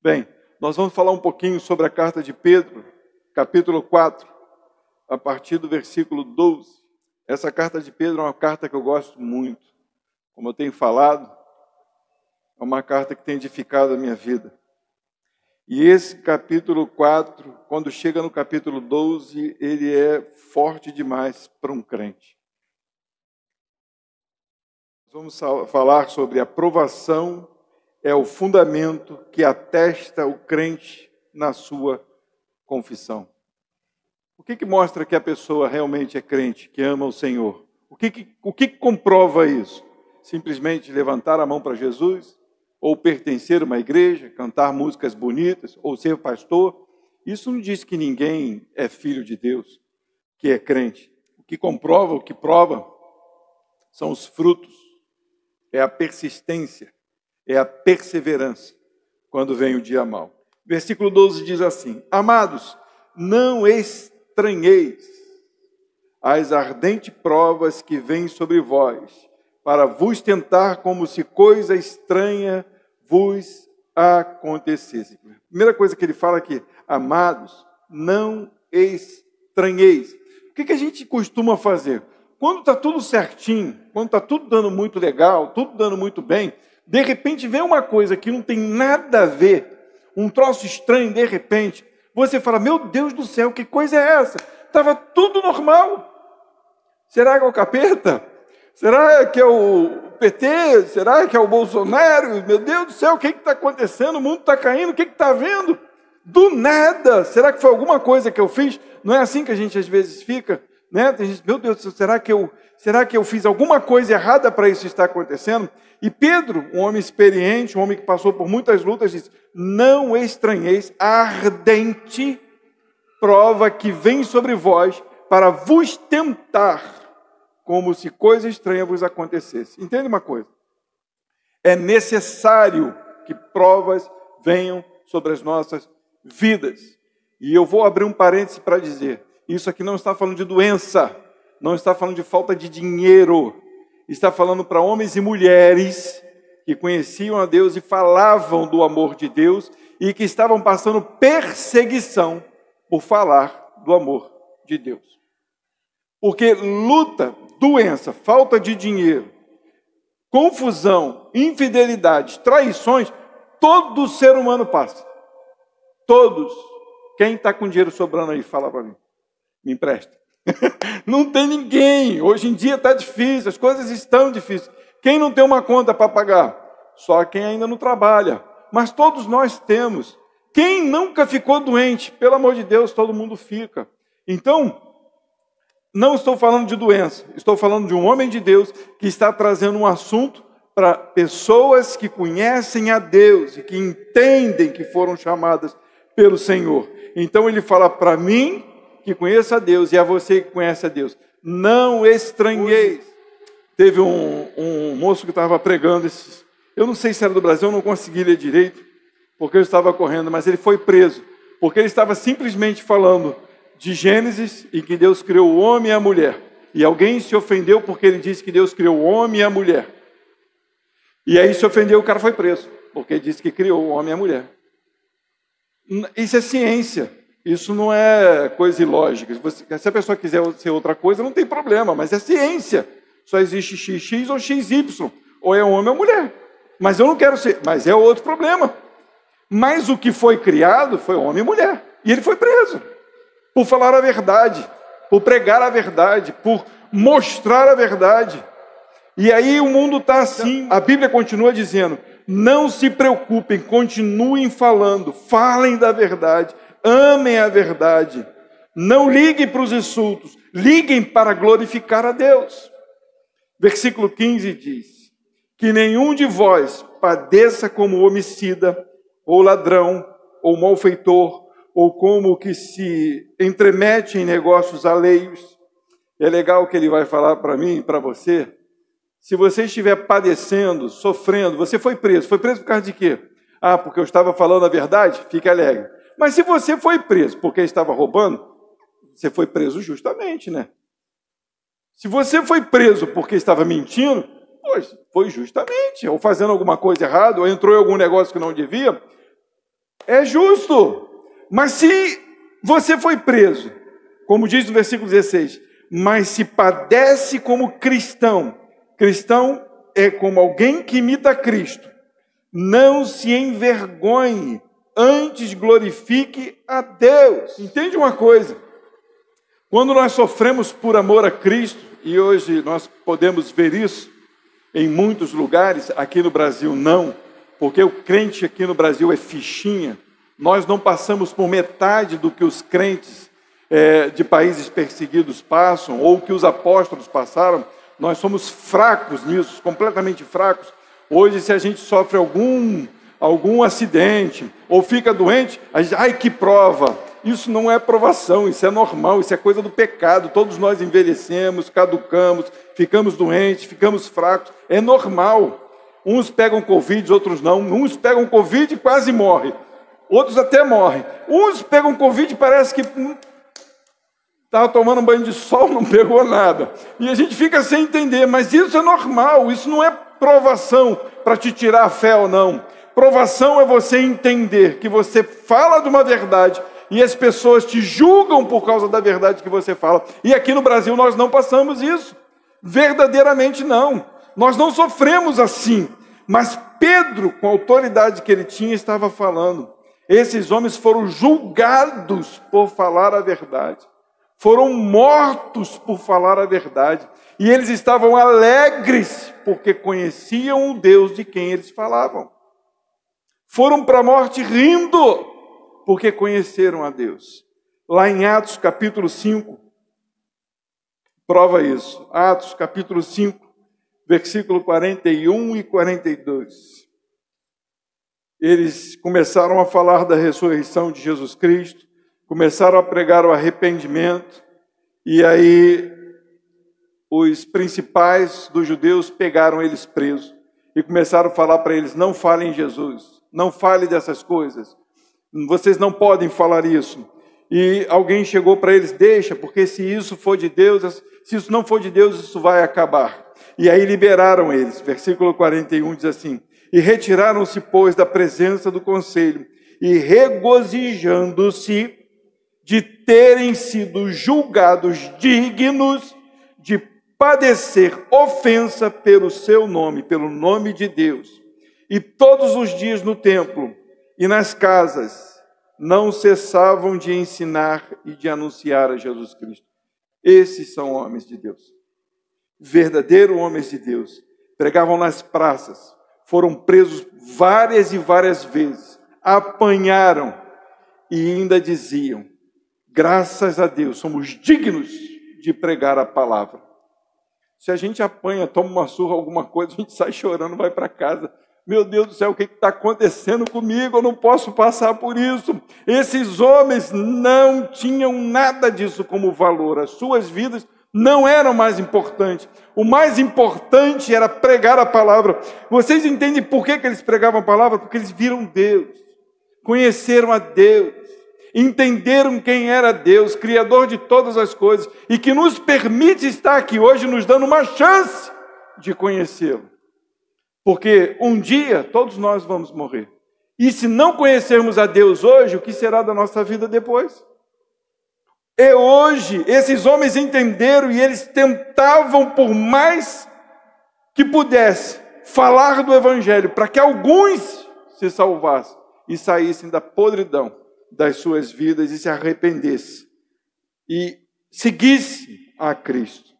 Bem, nós vamos falar um pouquinho sobre a carta de Pedro, capítulo 4, a partir do versículo 12. Essa carta de Pedro é uma carta que eu gosto muito. Como eu tenho falado, é uma carta que tem edificado a minha vida. E esse capítulo 4, quando chega no capítulo 12, ele é forte demais para um crente. Vamos falar sobre a provação é o fundamento que atesta o crente na sua confissão. O que mostra que a pessoa realmente é crente, que ama o Senhor? O que comprova isso? Simplesmente levantar a mão para Jesus? Ou pertencer a uma igreja, cantar músicas bonitas, ou ser pastor? Isso não diz que ninguém é filho de Deus, que é crente. O que comprova, o que prova, são os frutos, é a persistência, é a perseverança, quando vem o dia mau. Versículo 12 diz assim: Amados, não estranheis as ardentes provas que vêm sobre vós, para vos tentar como se coisa estranha vos acontecesse. Primeira coisa que ele fala aqui: amados, não estranheis. O que a gente costuma fazer? Quando está tudo certinho, quando está tudo dando muito legal, tudo dando muito bem, de repente vem uma coisa que não tem nada a ver, um troço estranho, de repente, você fala: meu Deus do céu, que coisa é essa? Estava tudo normal. Será que é o capeta? Será que é o PT? Será que é o Bolsonaro? Meu Deus do céu, o que está acontecendo? O mundo está caindo, o que está vendo? Do nada. Será que foi alguma coisa que eu fiz? Não é assim que a gente às vezes fica? Né? Tem gente, meu Deus do céu, será que eu fiz alguma coisa errada para isso estar acontecendo? E Pedro, um homem experiente, um homem que passou por muitas lutas, diz: não estranheis a ardente prova que vem sobre vós para vos tentar, como se coisa estranha vos acontecesse. Entende uma coisa? É necessário que provas venham sobre as nossas vidas. E eu vou abrir um parêntese para dizer: isso aqui não está falando de doença, não está falando de falta de dinheiro, está falando para homens e mulheres que conheciam a Deus e falavam do amor de Deus e que estavam passando perseguição por falar do amor de Deus. Porque luta, doença, falta de dinheiro, confusão, infidelidade, traições, todo ser humano passa. Todos. Quem está com dinheiro sobrando aí, fala para mim. Me empresta. Não tem ninguém. Hoje em dia está difícil, as coisas estão difíceis. Quem não tem uma conta para pagar? Só quem ainda não trabalha. Mas todos nós temos. Quem nunca ficou doente? Pelo amor de Deus, todo mundo fica. Então, não estou falando de doença. Estou falando de um homem de Deus que está trazendo um assunto para pessoas que conhecem a Deus e que entendem que foram chamadas pelo Senhor. Então ele fala para mim, que conheço a Deus, e a você que conhece a Deus: não estranheis. Teve um moço que estava pregando, eu não sei se era do Brasil, eu não consegui ler direito, porque eu estava correndo, mas ele foi preso, porque ele estava simplesmente falando de Gênesis e que Deus criou o homem e a mulher. E alguém se ofendeu porque ele disse que Deus criou o homem e a mulher. E aí se ofendeu, o cara foi preso, porque disse que criou o homem e a mulher. Isso é ciência. Isso não é coisa ilógica. Se a pessoa quiser ser outra coisa, não tem problema, mas é ciência. Só existe XX ou XY. Ou é um homem ou mulher. Mas eu não quero ser. Mas é outro problema. Mas o que foi criado foi homem e mulher. E ele foi preso. Por falar a verdade. Por pregar a verdade. Por mostrar a verdade. E aí o mundo está assim. A Bíblia continua dizendo: não se preocupem, continuem falando. Falem da verdade. Amem a verdade, não liguem para os insultos, liguem para glorificar a Deus. Versículo 15 diz: que nenhum de vós padeça como homicida, ou ladrão, ou malfeitor, ou como que se entremete em negócios alheios. É legal que ele vai falar para mim e para você. Se você estiver padecendo, sofrendo, você foi preso por causa de quê? Ah, porque eu estava falando a verdade? Fique alegre. Mas se você foi preso porque estava roubando, você foi preso justamente, né? Se você foi preso porque estava mentindo, pois foi justamente, ou fazendo alguma coisa errada, ou entrou em algum negócio que não devia, É justo. Mas se você foi preso, como diz no versículo 16, mas se padece como cristão, cristão é como alguém que imita Cristo, não se envergonhe, antes glorifique a Deus. Entende uma coisa? Quando nós sofremos por amor a Cristo, e hoje nós podemos ver isso em muitos lugares, aqui no Brasil não, porque o crente aqui no Brasil é fichinha, nós não passamos por metade do que os crentes de países perseguidos passam, ou que os apóstolos passaram. Nós somos fracos nisso, completamente fracos. Hoje, se a gente sofre algum acidente, ou fica doente, a gente, ai, que prova! Isso não é provação, isso é normal, isso é coisa do pecado. Todos nós envelhecemos, caducamos, ficamos doentes, ficamos fracos, é normal. Uns pegam Covid, outros não. Uns pegam Covid e quase morrem, outros até morrem. Uns pegam Covid e parece que estava tomando um banho de sol, não pegou nada. E a gente fica sem entender, mas isso é normal, isso não é provação para te tirar a fé ou não. Provação é você entender que você fala de uma verdade e as pessoas te julgam por causa da verdade que você fala. E aqui no Brasil nós não passamos isso. Verdadeiramente não. Nós não sofremos assim. Mas Pedro, com a autoridade que ele tinha, estava falando. Esses homens foram julgados por falar a verdade. Foram mortos por falar a verdade. E eles estavam alegres porque conheciam o Deus de quem eles falavam. Foram para a morte rindo porque conheceram a Deus. Lá em Atos capítulo 5, prova isso. Atos capítulo 5, versículo 41 e 42. Eles começaram a falar da ressurreição de Jesus Cristo, começaram a pregar o arrependimento, e aí os principais dos judeus pegaram eles presos e começaram a falar para eles: não falem em Jesus, não fale dessas coisas, vocês não podem falar isso. E alguém chegou para eles: deixa, porque se isso for de Deus, se isso não for de Deus, isso vai acabar. E aí liberaram eles. Versículo 41 diz assim: e retiraram-se, pois, da presença do conselho, e regozijando-se de terem sido julgados dignos de padecer ofensa pelo seu nome, pelo nome de Deus. E todos os dias no templo e nas casas não cessavam de ensinar e de anunciar a Jesus Cristo. Esses são homens de Deus, verdadeiros homens de Deus. Pregavam nas praças, foram presos várias e várias vezes, apanharam e ainda diziam: graças a Deus, somos dignos de pregar a palavra. Se a gente apanha, toma uma surra, alguma coisa, a gente sai chorando, vai para casa. Meu Deus do céu, o que está acontecendo comigo? Eu não posso passar por isso. Esses homens não tinham nada disso como valor. As suas vidas não eram mais importantes. O mais importante era pregar a palavra. Vocês entendem por que eles pregavam a palavra? Porque eles viram Deus, conheceram a Deus, entenderam quem era Deus, Criador de todas as coisas, e que nos permite estar aqui hoje, nos dando uma chance de conhecê-lo. Porque um dia todos nós vamos morrer. E se não conhecermos a Deus hoje, o que será da nossa vida depois? E hoje, esses homens entenderam e eles tentavam, por mais que pudesse, falar do Evangelho, para que alguns se salvassem e saíssem da podridão das suas vidas e se arrependessem e seguissem a Cristo.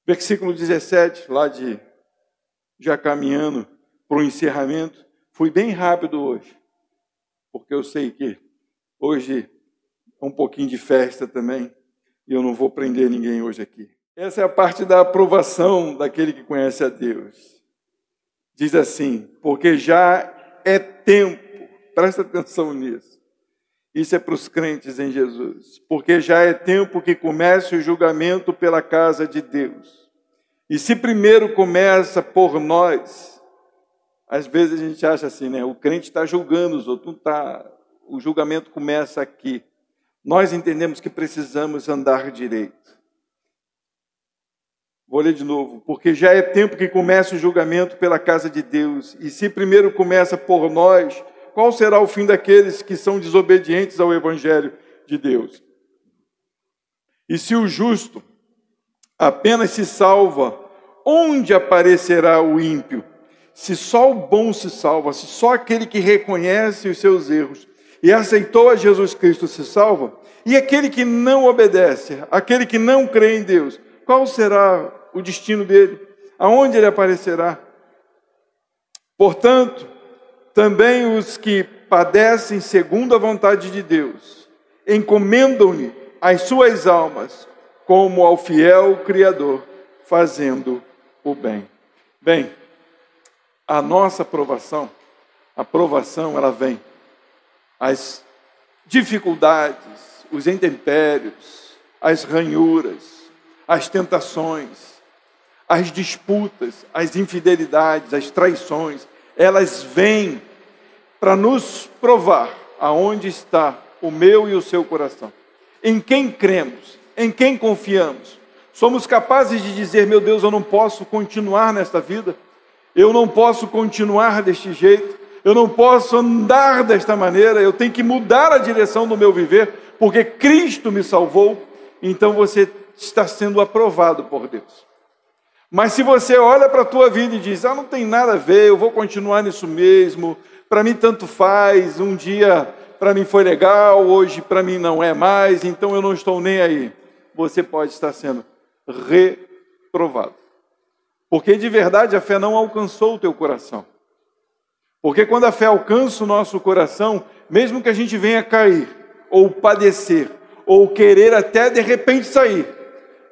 Versículo 17, lá já caminhando para o encerramento. Fui bem rápido hoje, porque eu sei que hoje é um pouquinho de festa também, e eu não vou prender ninguém hoje aqui. Essa é a parte da aprovação daquele que conhece a Deus. Diz assim: porque já é tempo, presta atenção nisso, isso é para os crentes em Jesus, porque já é tempo que comece o julgamento pela casa de Deus. E se primeiro começa por nós, às vezes a gente acha assim, né? O crente está julgando os outros, não está. O julgamento começa aqui. Nós entendemos que precisamos andar direito. Vou ler de novo. Porque já é tempo que começa o julgamento pela casa de Deus. E se primeiro começa por nós, qual será o fim daqueles que são desobedientes ao Evangelho de Deus? E se o justo apenas se salva, onde aparecerá o ímpio? Se só o bom se salva, se só aquele que reconhece os seus erros e aceitou a Jesus Cristo se salva, e aquele que não obedece, aquele que não crê em Deus, qual será o destino dele? Aonde ele aparecerá? Portanto, também os que padecem segundo a vontade de Deus, encomendam-lhe as suas almas, como ao fiel Criador, fazendo o bem. Bem, a nossa aprovação ela vem. As dificuldades, os intempéries, as ranhuras, as tentações, as disputas, as infidelidades, as traições, elas vêm para nos provar aonde está o meu e o seu coração. Em quem cremos, em quem confiamos. Somos capazes de dizer, meu Deus, eu não posso continuar nesta vida, eu não posso continuar deste jeito, eu não posso andar desta maneira, eu tenho que mudar a direção do meu viver, porque Cristo me salvou. Então você está sendo aprovado por Deus. Mas se você olha para a tua vida e diz, não tem nada a ver, eu vou continuar nisso mesmo, para mim tanto faz, um dia para mim foi legal, hoje para mim não é mais, então eu não estou nem aí. Você pode estar sendo reprovado. Porque de verdade a fé não alcançou o teu coração. Porque quando a fé alcança o nosso coração, mesmo que a gente venha cair, ou padecer, ou querer até de repente sair,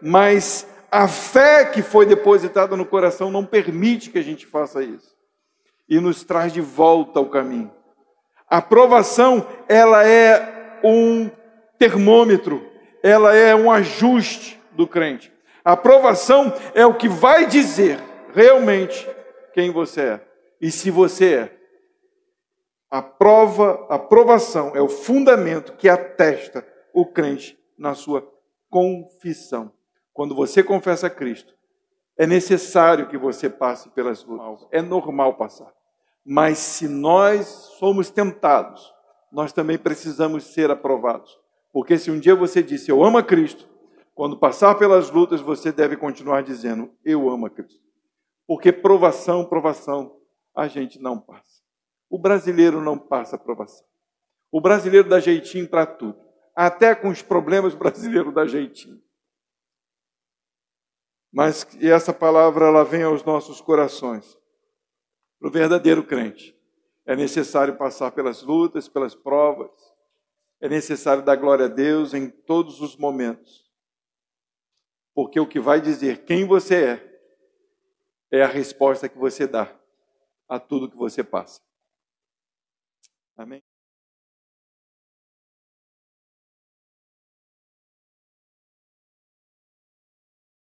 mas a fé que foi depositada no coração não permite que a gente faça isso. E nos traz de volta ao caminho. A aprovação, ela é um termômetro, ela é um ajuste do crente. A aprovação é o que vai dizer realmente quem você é. E se você é. A aprovação é o fundamento que atesta o crente na sua confissão. Quando você confessa a Cristo, é necessário que você passe pelas lutas. É normal passar. Mas se nós somos tentados, nós também precisamos ser aprovados. Porque se um dia você disse, eu amo a Cristo, quando passar pelas lutas, você deve continuar dizendo, eu amo a Cristo. Porque provação, a gente não passa. O brasileiro não passa provação. O brasileiro dá jeitinho para tudo. Até com os problemas, o brasileiro dá jeitinho. Mas essa palavra, ela vem aos nossos corações. Para o verdadeiro crente, é necessário passar pelas lutas, pelas provas. É necessário dar glória a Deus em todos os momentos. Porque o que vai dizer quem você é a resposta que você dá a tudo que você passa. Amém?